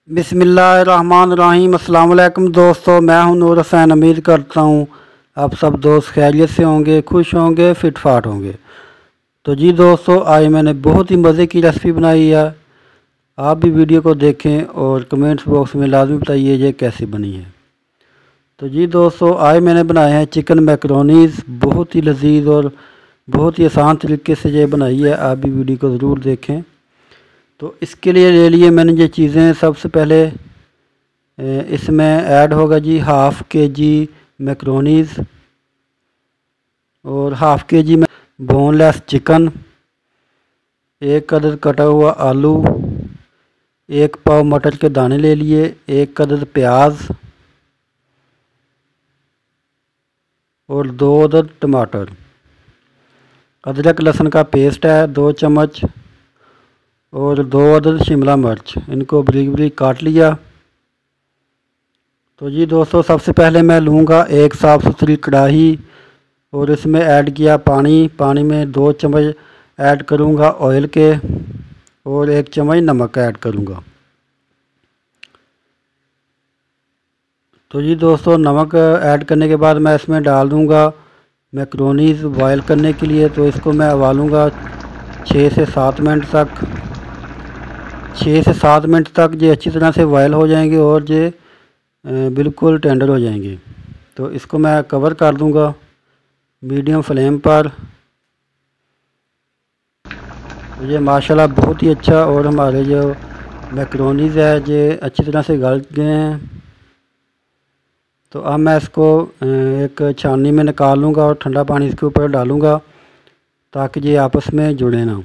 बिस्मिल्लाहिर्रहमानिर्रहीम। अस्सलाम वालेकुम दोस्तों, मैं हूं नूर हुसैन। उम्मीद करता हूं आप सब दोस्त खैरियत से होंगे, खुश होंगे, फिट फाट होंगे। तो जी दोस्तों, आज मैंने बहुत ही मज़े की रेसिपी बनाई है। आप भी वीडियो को देखें और कमेंट्स बॉक्स में लाजमी बताइए ये कैसी बनी है। तो जी दोस्तों, आज मैंने बनाए हैं चिकन मैकरोनीज़। बहुत ही लजीज और बहुत ही आसान तरीके से ये बनाई है। आप भी वीडियो को ज़रूर देखें। तो इसके लिए ले लिए मैंने ये चीज़ें। सबसे पहले इसमें ऐड होगा जी ½ kg मैकरोनीज़ और ½ kg में बोनलेस चिकन, 1 अदद कटा हुआ आलू, 1 पाव मटर के दाने ले लिए, 1 अदद प्याज और 2 अदद टमाटर। अदरक लहसुन का पेस्ट है 2 चम्मच और 2 अदद शिमला मिर्च। इनको बारीक बारीक काट लिया। तो जी दोस्तों, सबसे पहले मैं लूँगा एक साफ़ सुथरी कढ़ाई और इसमें ऐड किया पानी। पानी में 2 चम्मच ऐड करूँगा ऑयल के और 1 चम्मच नमक ऐड करूँगा। तो जी दोस्तों, नमक ऐड करने के बाद मैं इसमें डाल दूँगा मैकरोनीज़ बॉयल करने के लिए। तो इसको मैं उबालूँगा 6 से 7 मिनट तक। 6 से 7 मिनट तक ये अच्छी तरह से बॉयल हो जाएंगे और ये बिल्कुल टेंडर हो जाएंगे। तो इसको मैं कवर कर दूँगा मीडियम फ्लेम पर। तो ये माशाल्लाह बहुत ही अच्छा और हमारे जो मैकरोनीज़ है ये अच्छी तरह से गल गए हैं। तो अब मैं इसको एक छाननी में निकाल लूँगा और ठंडा पानी इसके ऊपर डालूँगा ताकि ये आपस में जुड़े ना।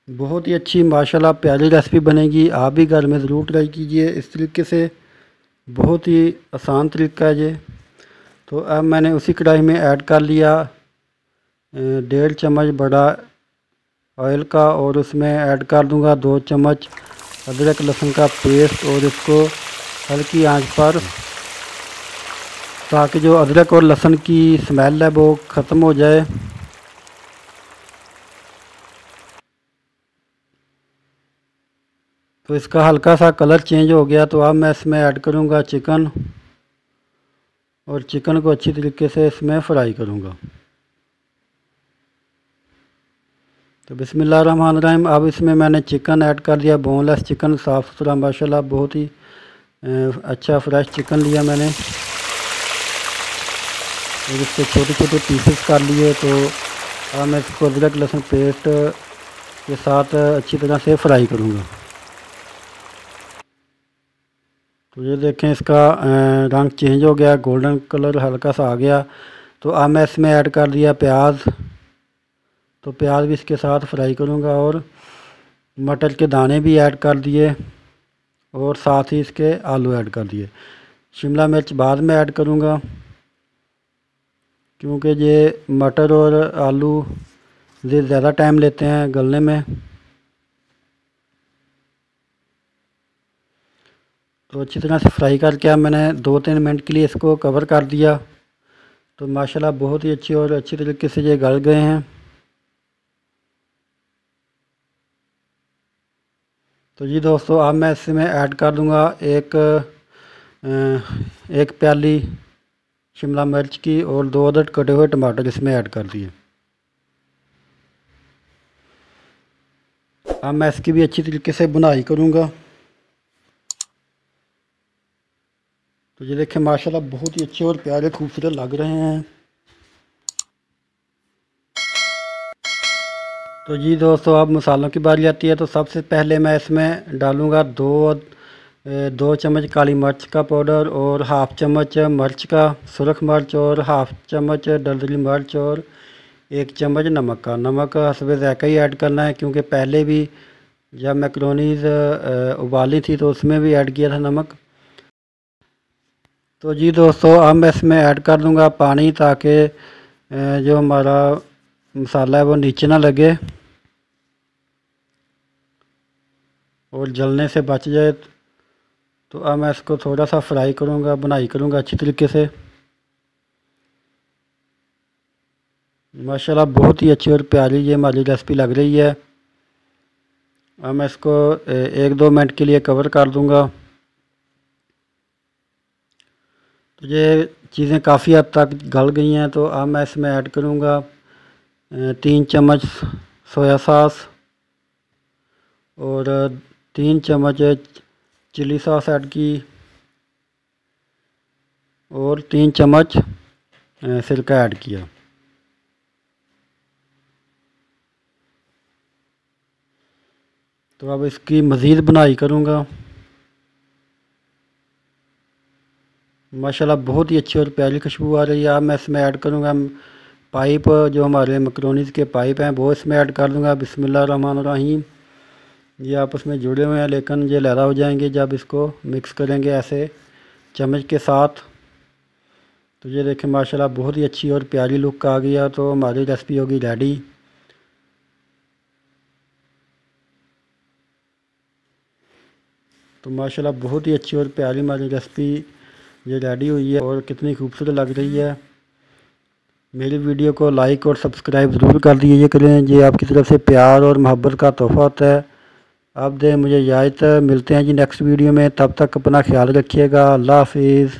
बहुत ही अच्छी माशाल्लाह प्यारी रेसिपी बनेगी। आप भी घर में ज़रूर ट्राई कीजिए इस तरीके से। बहुत ही आसान तरीका है ये। तो अब मैंने उसी कढ़ाई में ऐड कर लिया 1.5 चम्मच बड़ा ऑयल का और उसमें ऐड कर दूंगा 2 चम्मच अदरक लहसुन का पेस्ट और इसको हल्की आंच पर, ताकि जो अदरक और लहसुन की स्मेल है वो ख़त्म हो जाए। तो इसका हल्का सा कलर चेंज हो गया। तो अब मैं इसमें ऐड करूंगा चिकन और चिकन को अच्छी तरीके से इसमें फ्राई करूंगा। तो बिस्मिल्लाहिर्रहमानिर्रहीम। अब इसमें मैंने चिकन ऐड कर दिया, बोनलेस चिकन, साफ़ सुथरा माशाल्लाह बहुत ही अच्छा फ्रेश चिकन लिया मैंने और इसके छोटे छोटे पीसेस कर लिए। तो अब मैं इसको अदरक लहसुन पेस्ट के साथ अच्छी तरह से फ्राई करूँगा। तो ये देखें इसका रंग चेंज हो गया, गोल्डन कलर हल्का सा आ गया। तो अब मैं इसमें ऐड कर दिया प्याज। तो प्याज भी इसके साथ फ्राई करूँगा और मटर के दाने भी ऐड कर दिए और साथ ही इसके आलू ऐड कर दिए। शिमला मिर्च बाद में ऐड करूँगा क्योंकि ये मटर और आलू ये ज़्यादा टाइम लेते हैं गलने में। तो अच्छी तरह से फ्राई करके अब मैंने 2-3 मिनट के लिए इसको कवर कर दिया। तो माशाल्लाह बहुत ही अच्छी और अच्छी तरीके से ये गल गए हैं। तो जी दोस्तों, अब मैं इसमें ऐड कर दूंगा एक प्याली शिमला मिर्च की और 2 अदद कटे हुए टमाटर इसमें ऐड कर दिए। अब मैं इसकी भी अच्छी तरीके से बुनाई करूंगा। तो ये देखें माशाल्लाह बहुत ही अच्छे और प्यारे खूबसूरत लग रहे हैं। तो जी दोस्तों, अब मसालों की बारी आती है। तो सबसे पहले मैं इसमें डालूँगा 2 चम्मच काली मिर्च का पाउडर और ½ चम्मच मिर्च का सुरख मिर्च और ½ चम्मच दरदरी मिर्च और 1 चम्मच नमक का। नमक हस्बे ज़ायक़ा ही ऐड करना है क्योंकि पहले भी जब मैकरोनीज़ उबाली थी तो उसमें भी ऐड किया था नमक। तो जी दोस्तों, अब मैं इसमें ऐड कर दूंगा पानी ताकि जो हमारा मसाला है वो नीचे ना लगे और जलने से बच जाए। तो अब मैं इसको थोड़ा सा फ्राई करूँगा, बुनाई करूँगा अच्छी तरीके से। माशाल्लाह बहुत ही अच्छी और प्यारी ये हमारी रेसिपी लग रही है। अब मैं इसको 1-2 मिनट के लिए कवर कर दूंगा। तो ये चीज़ें काफ़ी हद तक गल गई हैं, तो अब मैं इसमें ऐड करूंगा 3 चम्मच सोया सॉस और 3 चम्मच चिली सॉस ऐड की और 3 चम्मच सिरका ऐड किया। तो अब इसकी मज़ीद बुनाई करूँगा। माशाल्लाह बहुत ही अच्छी और प्यारी खुशबू आ रही है। अब मैं इसमें ऐड करूँगा पाइप, जो हमारे मैक्रोनीज़ के पाइप हैं वो इसमें ऐड कर दूँगा। बिस्मिल्लाहिर्रहमानिर्रहीम। ये आपस में जुड़े हुए हैं लेकिन ये लहरा हो जाएंगे जब इसको मिक्स करेंगे ऐसे चम्मच के साथ। तो ये देखें माशाल्लाह बहुत ही अच्छी और प्यारी लुक आ गया। तो हमारी रेसिपी होगी रेडी। तो माशाल्लाह बहुत ही अच्छी और प्यारी हमारी रेसिपी ये रेडी हुई है और कितनी खूबसूरत लग रही है। मेरी वीडियो को लाइक और सब्सक्राइब ज़रूर कर दीजिए करें, ये आपकी तरफ से प्यार और मोहब्बत का तोहफ़ा होता है। अब दें मुझे इजाज़त, मिलते हैं जी नेक्स्ट वीडियो में। तब तक अपना ख्याल रखिएगा। अल्लाह हाफिज़।